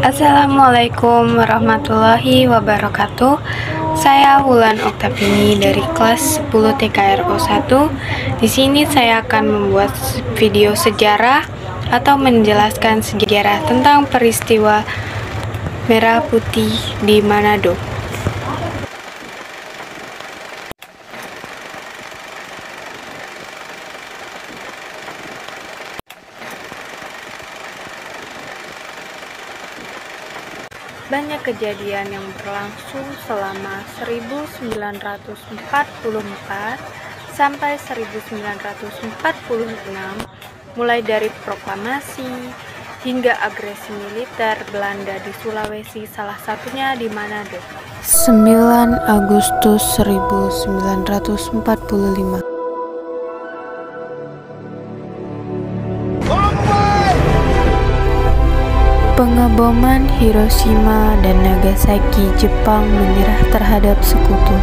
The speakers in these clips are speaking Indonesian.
Assalamualaikum warahmatullahi wabarakatuh. Saya Wulan Oktavini dari kelas 10 TKRO 1. Di sini saya akan membuat video sejarah atau menjelaskan sejarah tentang peristiwa Merah Putih di Manado. Banyak kejadian yang berlangsung selama 1944 sampai 1946, mulai dari proklamasi hingga agresi militer Belanda di Sulawesi, salah satunya di Manado. 9 Agustus 1945. Pengeboman Hiroshima dan Nagasaki, Jepang menyerah terhadap sekutu.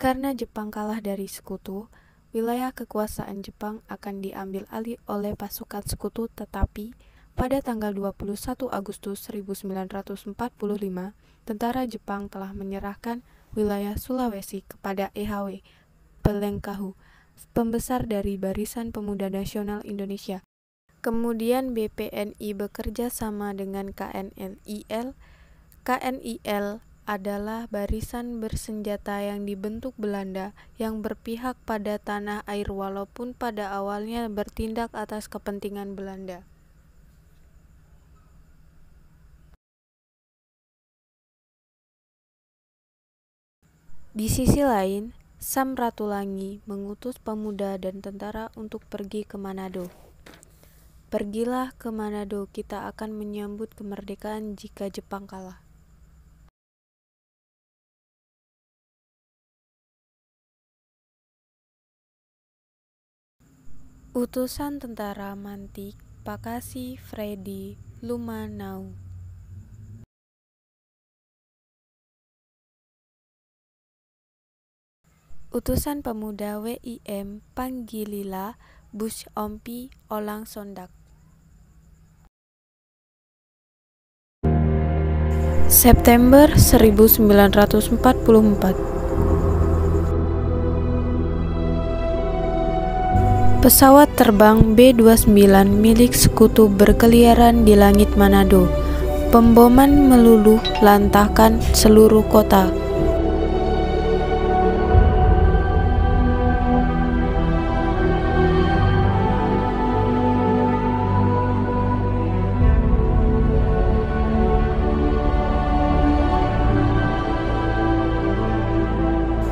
Karena Jepang kalah dari sekutu, wilayah kekuasaan Jepang akan diambil alih oleh pasukan sekutu, tetapi pada tanggal 21 Agustus 1945, tentara Jepang telah menyerahkan wilayah Sulawesi kepada EHW Pelengkahu, pembesar dari Barisan Pemuda Nasional Indonesia. Kemudian BPNI bekerja sama dengan KNIL. KNIL adalah barisan bersenjata yang dibentuk Belanda yang berpihak pada tanah air walaupun pada awalnya bertindak atas kepentingan Belanda. Di sisi lain, Sam Ratulangi mengutus pemuda dan tentara untuk pergi ke Manado. Pergilah ke Manado, kita akan menyambut kemerdekaan jika Jepang kalah. Utusan tentara Mantik, Pakasi Freddy Lumanau. Utusan pemuda WIM Panggilila Bush Ompi Olang Sondak. September 1944. Pesawat terbang B-29 milik sekutu berkeliaran di langit Manado. Pemboman meluluh lantahkan seluruh kota.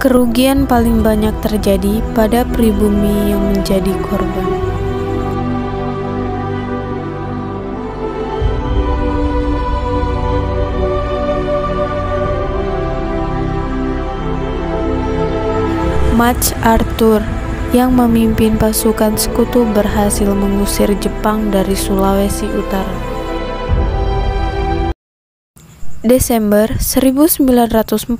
Kerugian paling banyak terjadi pada pribumi yang menjadi korban. MacArthur yang memimpin pasukan sekutu berhasil mengusir Jepang dari Sulawesi Utara. Desember 1944,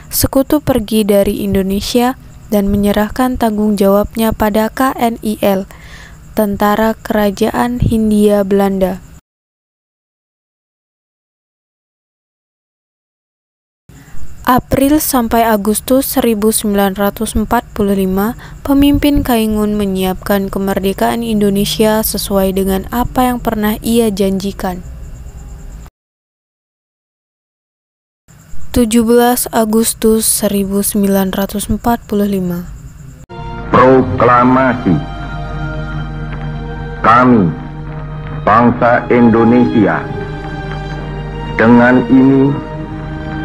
Sekutu pergi dari Indonesia dan menyerahkan tanggung jawabnya pada KNIL, Tentara Kerajaan Hindia Belanda. April sampai Agustus 1945, pemimpin Kaingun menyiapkan kemerdekaan Indonesia sesuai dengan apa yang pernah ia janjikan. 17 Agustus 1945. Proklamasi. Kami, bangsa Indonesia, dengan ini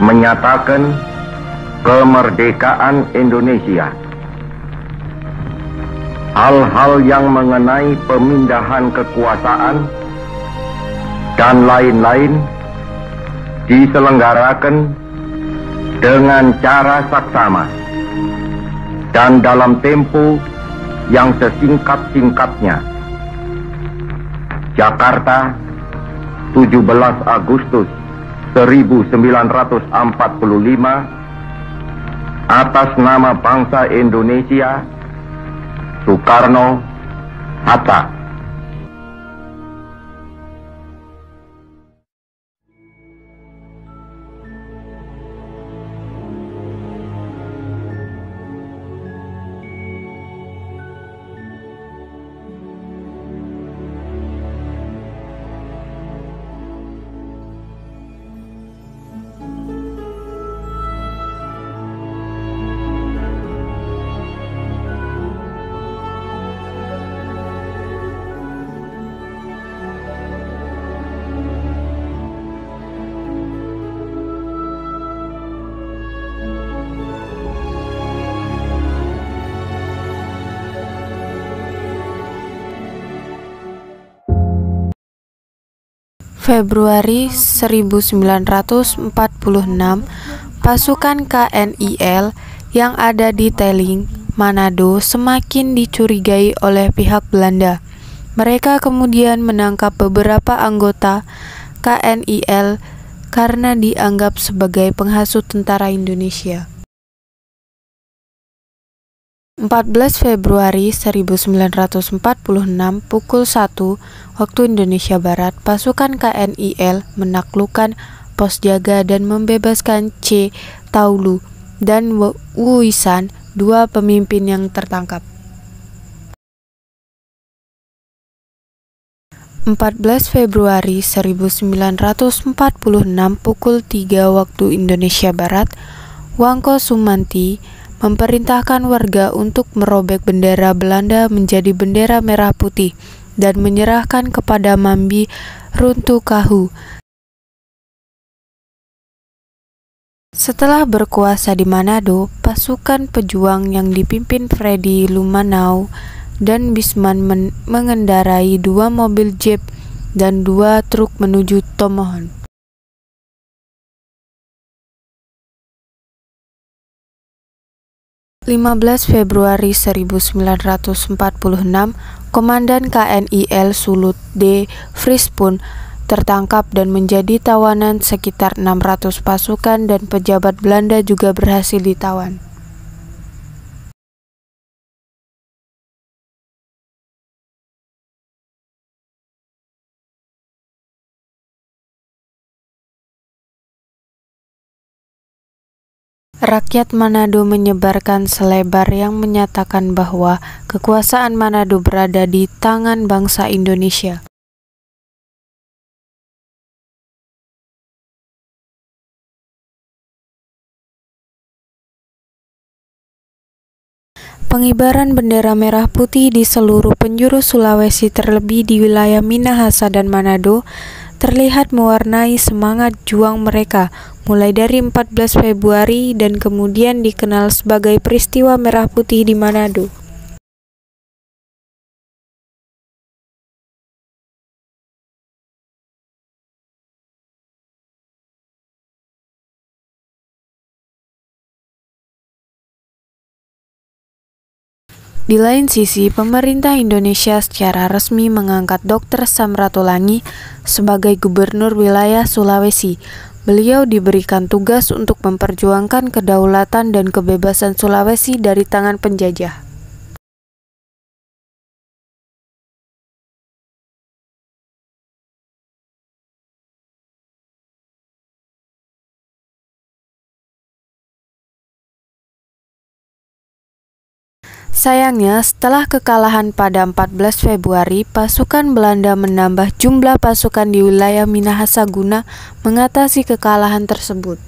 menyatakan kemerdekaan Indonesia. Hal-hal yang mengenai pemindahan kekuasaan dan lain-lain diselenggarakan dengan cara saksama dan dalam tempo yang sesingkat-singkatnya. Jakarta, 17 Agustus 1945, atas nama bangsa Indonesia, Soekarno-Hatta. Februari 1946, pasukan KNIL yang ada di Teling, Manado semakin dicurigai oleh pihak Belanda. Mereka kemudian menangkap beberapa anggota KNIL karena dianggap sebagai penghasut tentara Indonesia. 14 Februari 1946 pukul 1 waktu Indonesia Barat, pasukan KNIL menaklukkan pos jaga dan membebaskan C. Taulu dan Wuisan, dua pemimpin yang tertangkap. 14 Februari 1946 pukul 3 waktu Indonesia Barat, Wangko Sumanti memerintahkan warga untuk merobek bendera Belanda menjadi bendera merah putih dan menyerahkan kepada Mambi Runtukahu. Setelah berkuasa di Manado, pasukan pejuang yang dipimpin Freddy Lumanau dan Bisman mengendarai 2 mobil jeep dan 2 truk menuju Tomohon. 15 Februari 1946, Komandan KNIL Sulut D. Vries pun tertangkap dan menjadi tawanan. Sekitar 600 pasukan dan pejabat Belanda juga berhasil ditawan. Rakyat Manado menyebarkan selebar yang menyatakan bahwa kekuasaan Manado berada di tangan bangsa Indonesia. Pengibaran bendera merah putih di seluruh penjuru Sulawesi, terlebih di wilayah Minahasa dan Manado, terlihat mewarnai semangat juang mereka mulai dari 14 Februari dan kemudian dikenal sebagai peristiwa merah putih di Manado. Di lain sisi, pemerintah Indonesia secara resmi mengangkat Dr. Samratulangi sebagai gubernur wilayah Sulawesi. Beliau diberikan tugas untuk memperjuangkan kedaulatan dan kebebasan Sulawesi dari tangan penjajah. Sayangnya, setelah kekalahan pada 14 Februari, pasukan Belanda menambah jumlah pasukan di wilayah Minahasa guna mengatasi kekalahan tersebut.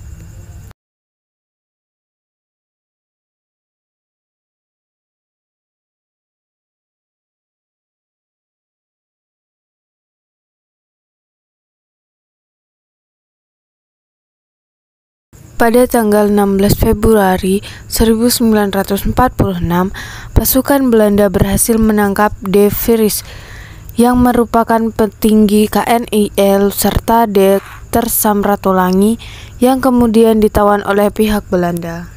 Pada tanggal 16 Februari 1946, pasukan Belanda berhasil menangkap De Vries yang merupakan petinggi KNIL serta Dr. Samratulangi yang kemudian ditawan oleh pihak Belanda.